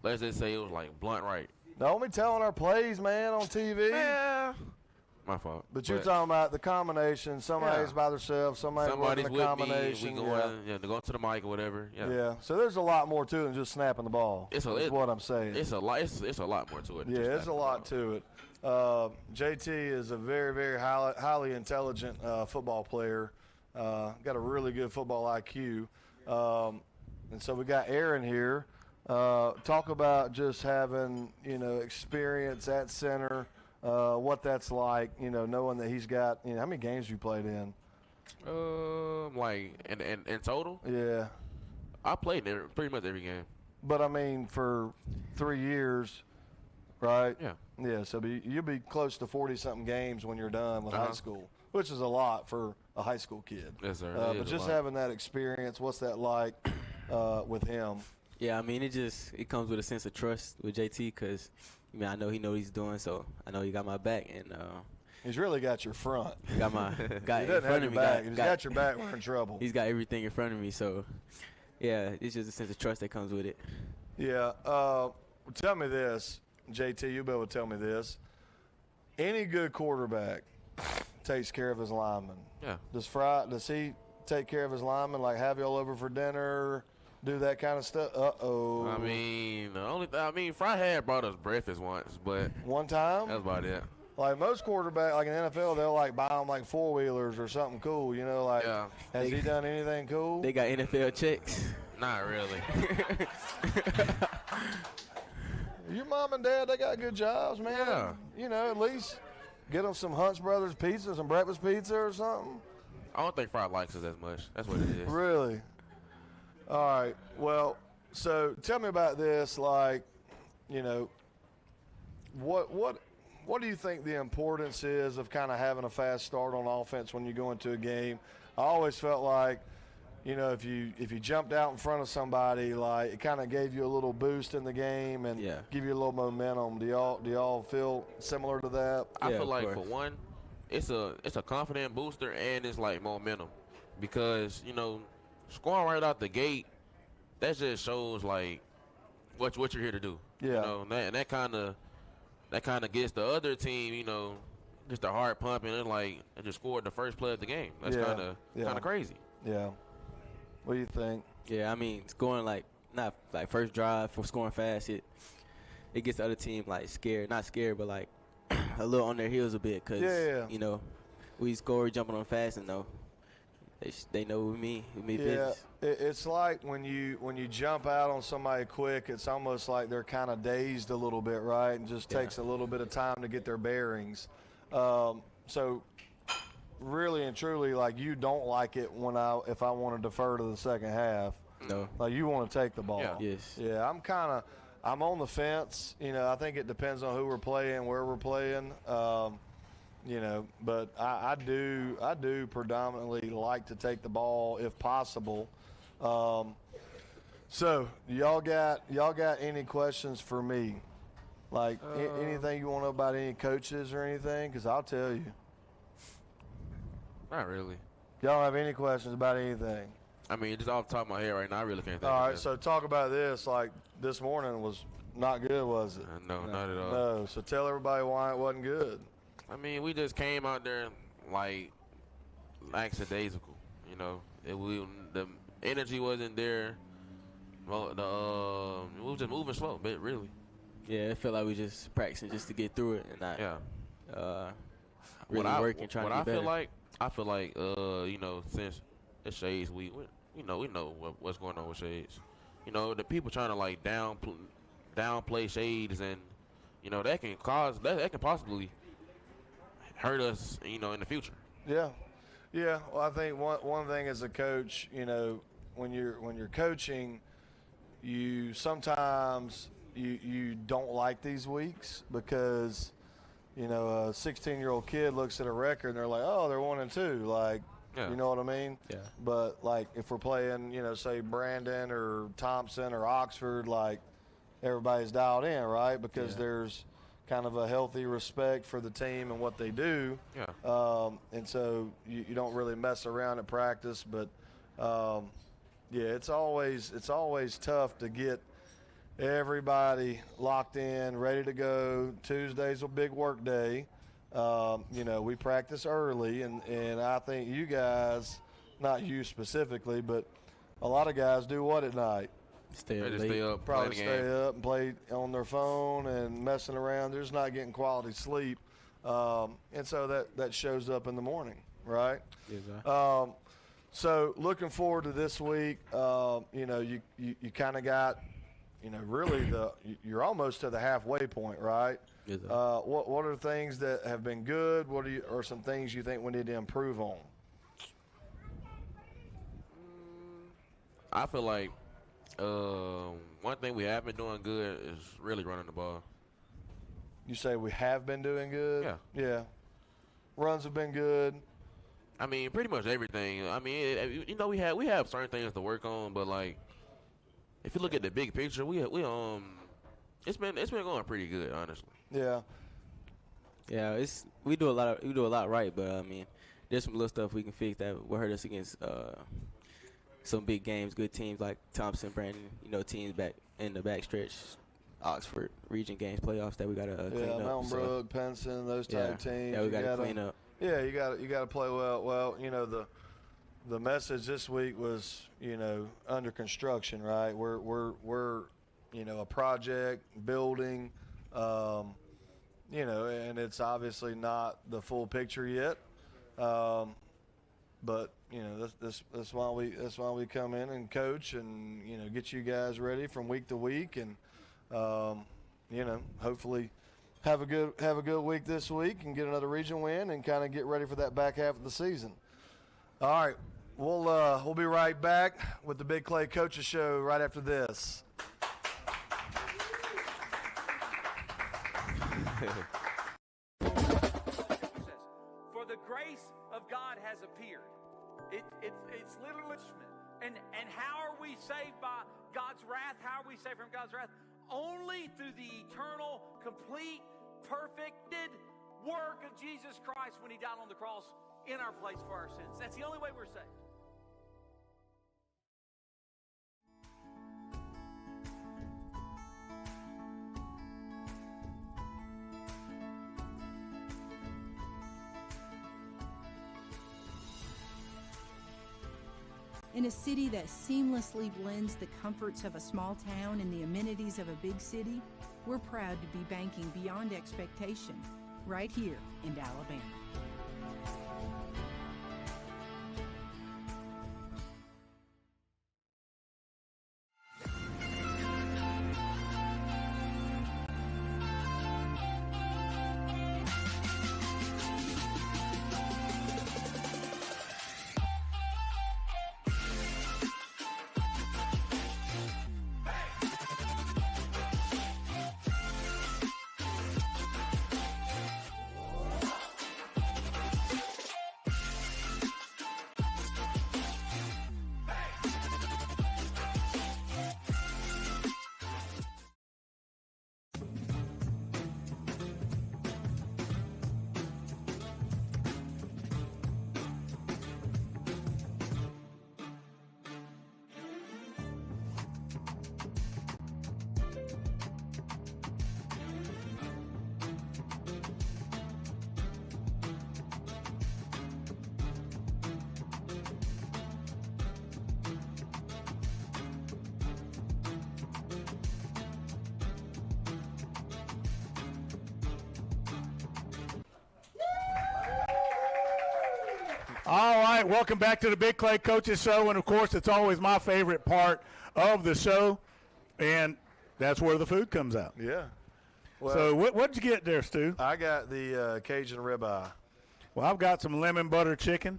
let's just say it was like blunt right. Don't be telling our plays, man, on TV. Yeah. My fault. But you're talking about the combination. Somebody's by themselves. Somebody's working a combination. Me. We go to the mic or whatever. Yeah. So there's a lot more to it than just snapping the ball. That's what I'm saying. It's a lot more to it. Yeah, it's a lot to it. JT is a very, very highly intelligent football player. Got a really good football IQ. And so we got Aaron here. Talk about just having, experience at center, what that's like, knowing that he's got, how many games you played in? Like in total? Yeah. I played in pretty much every game. But, I mean, for 3 years, right? Yeah. Yeah, so you'll be close to 40-something games when you're done with high school, which is a lot for a high school kid. Yes, sir. But just having that experience, what's that like with him? Yeah, I mean, it comes with a sense of trust with JT because, I know he knows what he's doing, so I know he got my back. And he's really got your front. He got my he in doesn't front have of your me. back. He's got your back, we're in trouble. He's got everything in front of me, so, yeah, it's just a sense of trust that comes with it. Yeah. Tell me this, JT, you'll be able to tell me this. Any good quarterback takes care of his linemen. Yeah. Does he take care of his linemen, like have y'all over for dinner, do that kind of stuff? Uh-oh. I mean, Fry had brought us breakfast once, but one time? That's about it. Like most quarterbacks, like in the NFL, they'll like buy them like four-wheelers or something cool, Has he done anything cool? They got NFL checks. Not really. Your mom and dad, they got good jobs, man. Yeah. At least get them some Hunt's Brothers pizza, some breakfast pizza or something. I don't think Fry likes us as much. That's what it is. Really? All right. Well, so tell me about this. Like, what do you think the importance is of kind of having a fast start on offense when you go into a game? I always felt like, if you jumped out in front of somebody, like it kind of gave you a little boost in the game and give you a little momentum. Do y'all feel similar to that? I feel like for one, it's a confident booster and it's like momentum because scoring right out the gate, that just shows like what you're here to do. Yeah. And that kind of gets the other team, just the heart pumping. It's like they just scored the first play of the game. That's kind of crazy. Yeah. What do you think? Yeah, I mean, scoring like not like first drive for scoring fast, it gets the other team like scared, not scared, but like a little on their heels a bit, cause you know we score jumping on fast, and they know what we mean. Business. It's like when you jump out on somebody quick, it's almost like they're kind of dazed a little bit, right? And just takes a little bit of time to get their bearings. So really and truly, like, you don't like it if I want to defer to the second half. No. Like, you want to take the ball. Yeah. Yes. Yeah, I'm on the fence. You know, I think it depends on who we're playing, where we're playing. You know, but I do predominantly like to take the ball if possible. So y'all got any questions for me? Like anything you want to know about any coaches or anything? Because I'll tell you. Not really. Y'all have any questions about anything? I mean, just off the top of my head right now, I really can't think All of right, that. so talk about this. Like, this morning was not good, was it? No, not at all. No, so tell everybody why it wasn't good. I mean, we just came out there like lackadaisical, you know. The energy wasn't there. Well, we were just moving slow, but really. Yeah, it felt like we just practicing just to get through it, and not really working, trying to get better. I feel like you know, since it's Shades Week, we know what's going on with Shades. You know, the people trying to like downplay Shades, and you know that can possibly hurt us, you know, in the future. Yeah. Well, I think one thing as a coach, you know, when you're coaching, you sometimes you don't like these weeks because, you know, a 16-year-old kid looks at a record and they're like, oh, they're 1-2, like, you know what I mean? Yeah. But like if we're playing, you know, say Brandon or Thompson or Oxford, like everybody's dialed in, right? Because there's kind of a healthy respect for the team and what they do. Yeah. And so you don't really mess around at practice, but it's always tough to get everybody locked in, ready to go. Tuesday's a big work day. You know, we practice early, and I think you guys, not you specifically, but a lot of guys do what at night? Stay up, probably stay up and play on their phone and messing around. They're just not getting quality sleep, and so that shows up in the morning, right? Yes, so looking forward to this week. You know, you kind of got, you know, really you're almost to the halfway point, right? Yes, what are things that have been good? What are some things you think we need to improve on? I feel like one thing we have been doing good is really running the ball. You say we have been doing good? Yeah. Runs have been good. I mean, pretty much everything. I mean, you know, we have certain things to work on, but like, if you look at the big picture, it's been going pretty good, honestly. Yeah. Yeah, we do a lot right, but I mean, there's some little stuff we can fix that will hurt us against some big games, good teams like Thompson, Brandon, you know, teams back in the backstretch, Oxford region games, playoffs that we gotta clean up. Mountain Brook, Penson, those type teams. Yeah, we gotta clean up. Yeah, you got to play well. Well, you know, the message this week was, you know, under construction, right? We're you know, a project building, you know, and it's obviously not the full picture yet. But you know, that's why we come in and coach and, you know, get you guys ready from week to week, and you know, hopefully have a good week this week and get another region win and kind of get ready for that back half of the season. All right, we'll be right back with the Big Clay Coaches Show right after this. For the grace of God has appeared. It's literally, and how are we saved by God's wrath? How are we saved from God's wrath? Only through the eternal, complete, perfected work of Jesus Christ when he died on the cross in our place for our sins. That's the only way we're saved. In a city that seamlessly blends the comforts of a small town and the amenities of a big city, we're proud to be banking beyond expectation right here in Alabama. All right, welcome back to the Big Clay Coaches Show, and of course, it's always my favorite part of the show, and that's where the food comes out. Yeah. Well, so what'd you get there, Stu? I got the Cajun ribeye. Well, I've got some lemon butter chicken.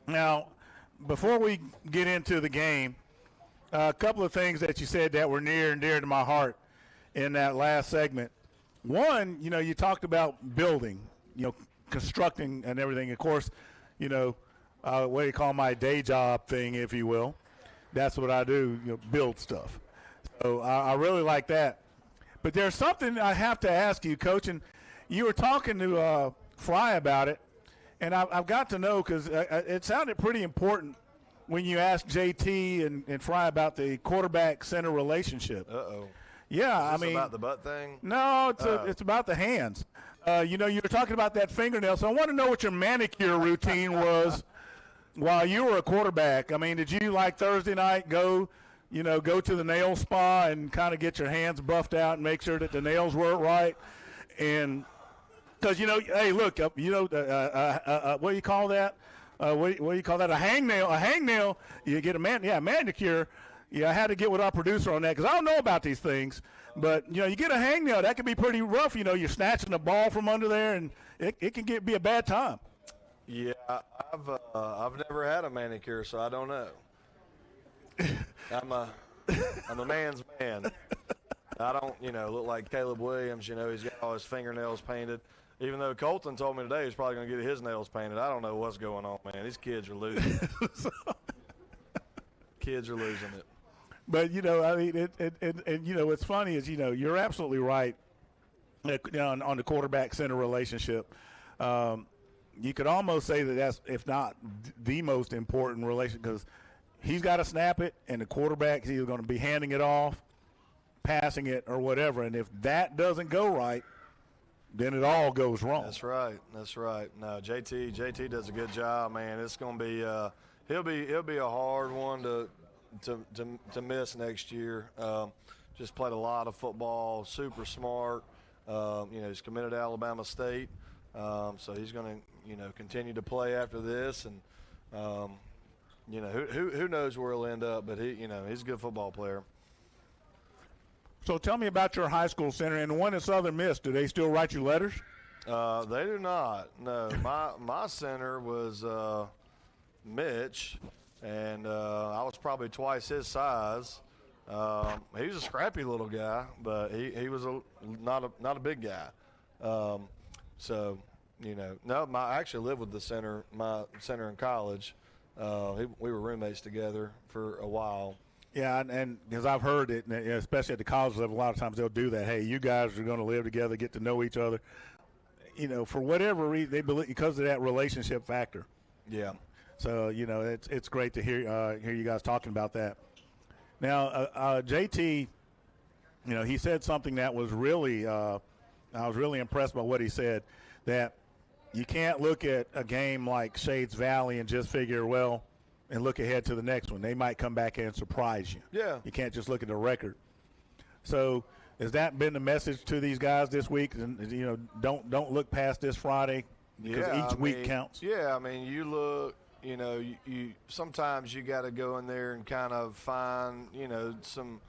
Now, before we get into the game, a couple of things that you said that were near and dear to my heart in that last segment. One, you talked about building, constructing and everything. Of course, what do you call my day job thing, if you will. That's what I do, build stuff. So I really like that. But there's something I have to ask you, Coach, and you were talking to Fry about it, and I've got to know because it sounded pretty important when you asked JT and Fry about the quarterback-center relationship. Uh-oh. Yeah, Is this about the butt thing? No, it's about the hands. You were talking about that fingernail, so I want to know what your manicure routine was while you were a quarterback. I mean, did you, like Thursday night, go to the nail spa and kind of get your hands buffed out and make sure that the nails were right? And because, hey, look, what do you call that? What do you call that? A hangnail. A hangnail, you get a manicure. Yeah, I had to get with our producer on that because I don't know about these things. But, you get a hangnail, that can be pretty rough. You're snatching the ball from under there, and it can be a bad time. Yeah, I've never had a manicure, so I don't know. I'm a man's man. I don't, look like Caleb Williams. He's got all his fingernails painted. Even though Colton told me today he's probably going to get his nails painted. I don't know what's going on, man. These kids are losing it. Kids are losing it. But, what's funny is, you're absolutely right on the quarterback-center relationship. You could almost say that that's, if not the most important relation, because he's got to snap it, and the quarterback's either going to be handing it off, passing it, or whatever. And if that doesn't go right, then it all goes wrong. That's right. No, JT does a good job, man. It's going to be he'll be a hard one to miss next year. Just played a lot of football, super smart. He's committed to Alabama State, so he's going to continue to play after this, and who knows where he'll end up, but he's a good football player. So tell me about your high school center and the one at Southern Miss. Do they still write you letters? They do not. No, my center was Mitch, and I was probably twice his size. He was a scrappy little guy, but he was not a big guy. I actually lived with my center in college. We were roommates together for a while. Yeah, and because I've heard it, and especially at the college level, a lot of times they'll do that. Hey, you guys are going to live together, get to know each other. For whatever reason, they believe because of that relationship factor. Yeah. So it's great to hear you guys talking about that. Now, JT, he said something that was really I was really impressed by what he said, that you can't look at a game like Shades Valley and just figure, well, and look ahead to the next one. They might come back and surprise you. Yeah. You can't just look at the record. So has that been the message to these guys this week? And, you know, don't look past this Friday because each week counts. Yeah, I mean, you look, you know, you sometimes you got to go in there and kind of find, you know, some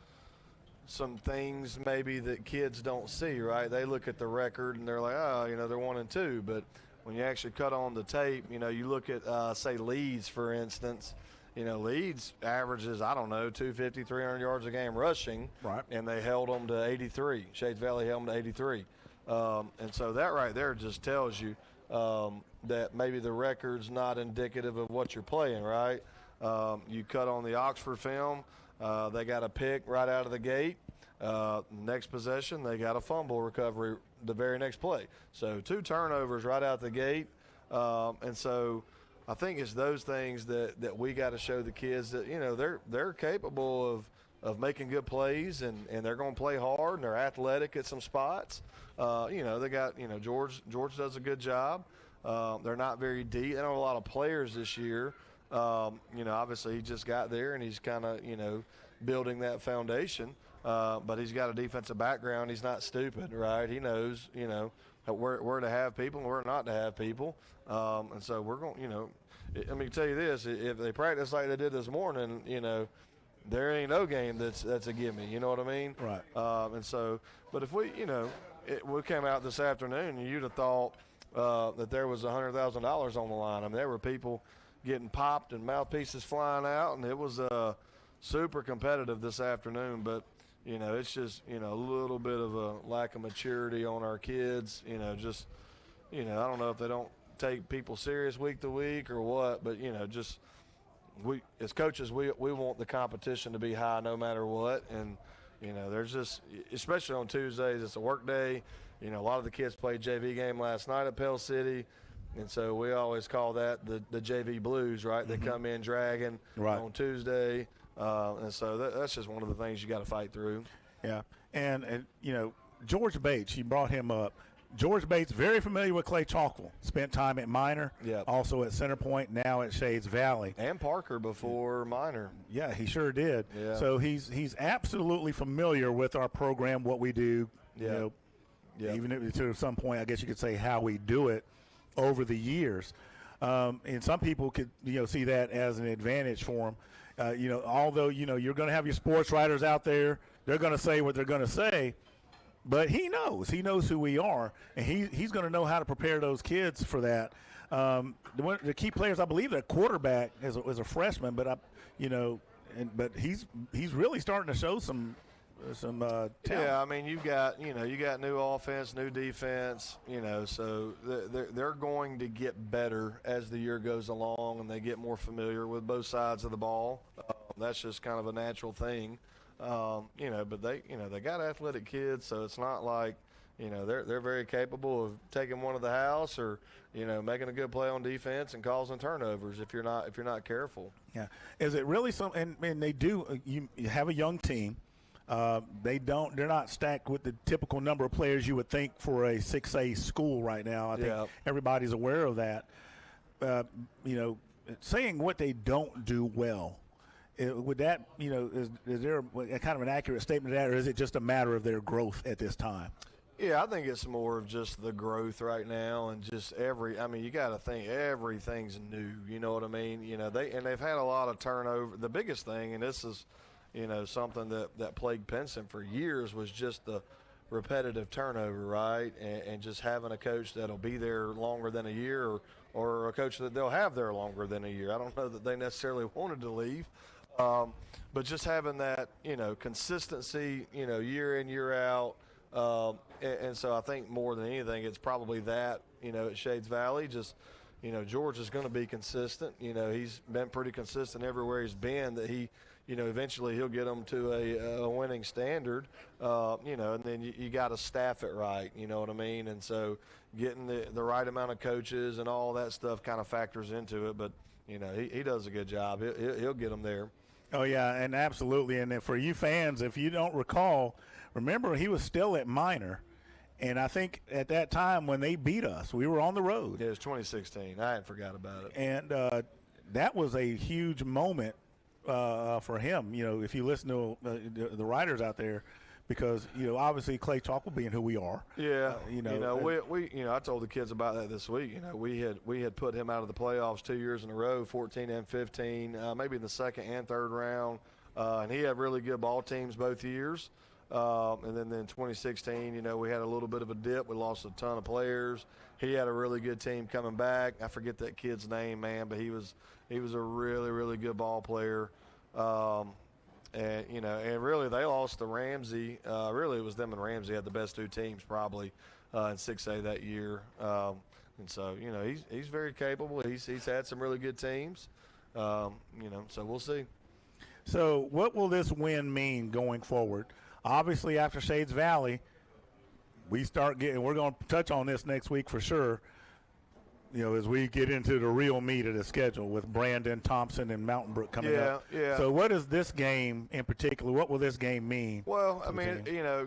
things maybe that kids don't see, right? They look at the record and they're like, oh, you know, they're 1-2. But when you actually cut on the tape, you know, you look at, say, Leeds, for instance. You know, Leeds averages, I don't know, 250, 300 yards a game rushing. Right. And they held them to 83. Shades Valley held them to 83. And so that right there just tells you that maybe the record's not indicative of what you're playing, right? You cut on the Oxford film. They got a pick right out of the gate. Next possession, they got a fumble recovery the very next play. So 2 turnovers right out the gate. And so I think it's those things that we got to show the kids that, you know, they're capable of making good plays, and they're going to play hard, and they're athletic at some spots. You know, they got, you know, George does a good job. They're not very deep. They don't have a lot of players this year. You know, obviously he just got there and he's kind of, you know, building that foundation. But he's got a defensive background. He's not stupid, right? He knows, you know, where to have people and where not to have people. And so we're going, you know, let me tell you this, if they practice like they did this morning, you know, there ain't no game that's a gimme, you know what I mean? Right. And so, but if we, you know, we came out this afternoon and you'd have thought that there was $100,000 on the line. I mean, there were people getting popped and mouthpieces flying out, and it was super competitive this afternoon. But, you know, it's just, you know, a little bit of a lack of maturity on our kids. You know, just, you know, I don't know if they don't take people serious week to week or what, but, you know, just we as coaches, we want the competition to be high no matter what. And, you know, there's just, especially on Tuesdays, it's a work day. You know, a lot of the kids played JV game last night at Pell City. And so we always call that the JV blues, right? They come in dragging on Tuesday. And so that's just one of the things you got to fight through. Yeah. And, you know, George Bates, you brought him up. George Bates, very familiar with Clay Chalkville. Spent time at Minor, also at Center Point, now at Shades Valley. And Parker before Minor. Yeah, he sure did. Yeah. So he's absolutely familiar with our program, what we do, you know, even if, to some point, I guess you could say how we do it over the years. And some people could, you know, see that as an advantage for them. You know, although, you know, you're going to have your sports writers out there, they're going to say what they're going to say. But he knows who we are, and he's going to know how to prepare those kids for that. The key players, I believe, their quarterback is a freshman, but but he's really starting to show some talent. Yeah, I mean, you got new offense, new defense, you know, so they're going to get better as the year goes along, and they get more familiar with both sides of the ball. That's just kind of a natural thing. You know, but they got athletic kids, so it's not like, you know, they're very capable of taking one to the house or, you know, making a good play on defense and causing turnovers if you're not careful. Yeah. Is it really and they do, you have a young team. They're not stacked with the typical number of players you would think for a 6A school right now. I think everybody's aware of that. You know, saying what they don't do well, would that, you know, is there a kind of an accurate statement of that, or is it just a matter of their growth at this time? Yeah, I think it's more of just the growth right now, and just you got to think everything's new. You know what I mean? You know, they've had a lot of turnover. The biggest thing, and this is, you know, something that plagued Pinson for years, was just the repetitive turnover, right? And just having a coach that'll be there longer than a year, or a coach that they'll have there longer than a year. I don't know that they necessarily wanted to leave. But just having that, you know, consistency, you know, year in, year out. And so I think more than anything, it's probably that, you know, at Shades Valley, just, you know, George is going to be consistent. You know, he's been pretty consistent everywhere he's been, that he, you know, eventually he'll get them to a winning standard, you know, and then you got to staff it right, you know what I mean? And so getting the right amount of coaches and all that stuff kind of factors into it. But, you know, he does a good job. He'll get them there. Oh, yeah, and absolutely. And then for you fans, if you don't recall, remember he was still at Minor. And I think at that time when they beat us, we were on the road. Yeah, it was 2016. I hadn't forgot about it. And that was a huge moment for him. You know, if you listen to the writers out there, because obviously Clay Chalkwood being who we are. Yeah, we I told the kids about that this week. We had put him out of the playoffs 2 years in a row, 14 and 15, maybe in the second and third round, and he had really good ball teams both years. And then in 2016, we had a little bit of a dip. We lost a ton of players. He had a really good team coming back. I forget that kid's name, man, but he was a really, really good ball player. And really they lost to Ramsey. Really it was them and Ramsey had the best two teams probably in 6A that year. And so, he's very capable. He's had some really good teams. So we'll see. So what will this win mean going forward? Obviously, after Shades Valley, we're going to touch on this next week for sure, as we get into the real meat of the schedule with Brandon, Thompson, and Mountain Brook coming up. Yeah. So what is this game in particular? What will this game mean? Well,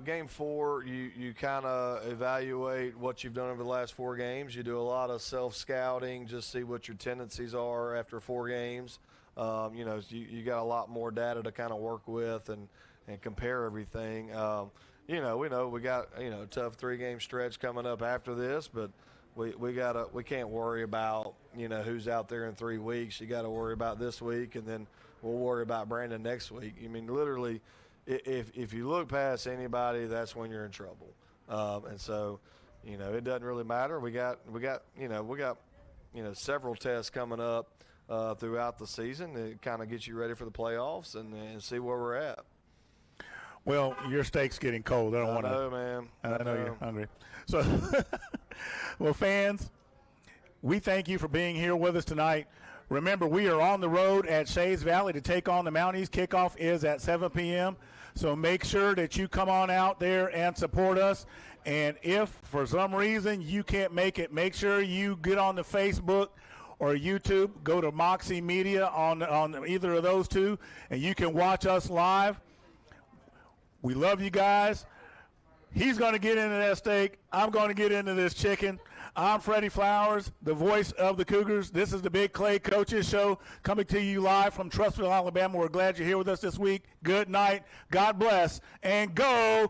Game 4, you kind of evaluate what you've done over the last 4 games. You do a lot of self-scouting, just see what your tendencies are after 4 games. You got a lot more data to kind of work with and compare everything. We know we got a tough 3-game stretch coming up after this, but we can't worry about who's out there in 3 weeks. You got to worry about this week, and then we'll worry about Brandon next week. Literally, if you look past anybody, that's when you're in trouble. And so, it doesn't really matter. We got several tests coming up throughout the season to kind of get you ready for the playoffs and see where we're at. Well, your steak's getting cold. I don't want to. I know, man. I know you're hungry. So, well, fans, we thank you for being here with us tonight. Remember, we are on the road at Shades Valley to take on the Mounties. Kickoff is at 7 p.m., so make sure that you come on out there and support us. And if, for some reason, you can't make it, make sure you get on the Facebook or YouTube. Go to Moxie Media on either of those two, and you can watch us live. We love you guys. He's going to get into that steak. I'm going to get into this chicken. I'm Freddie Flowers, the voice of the Cougars. This is the Big Clay Coaches Show coming to you live from Trussville, Alabama. We're glad you're here with us this week. Good night. God bless. And go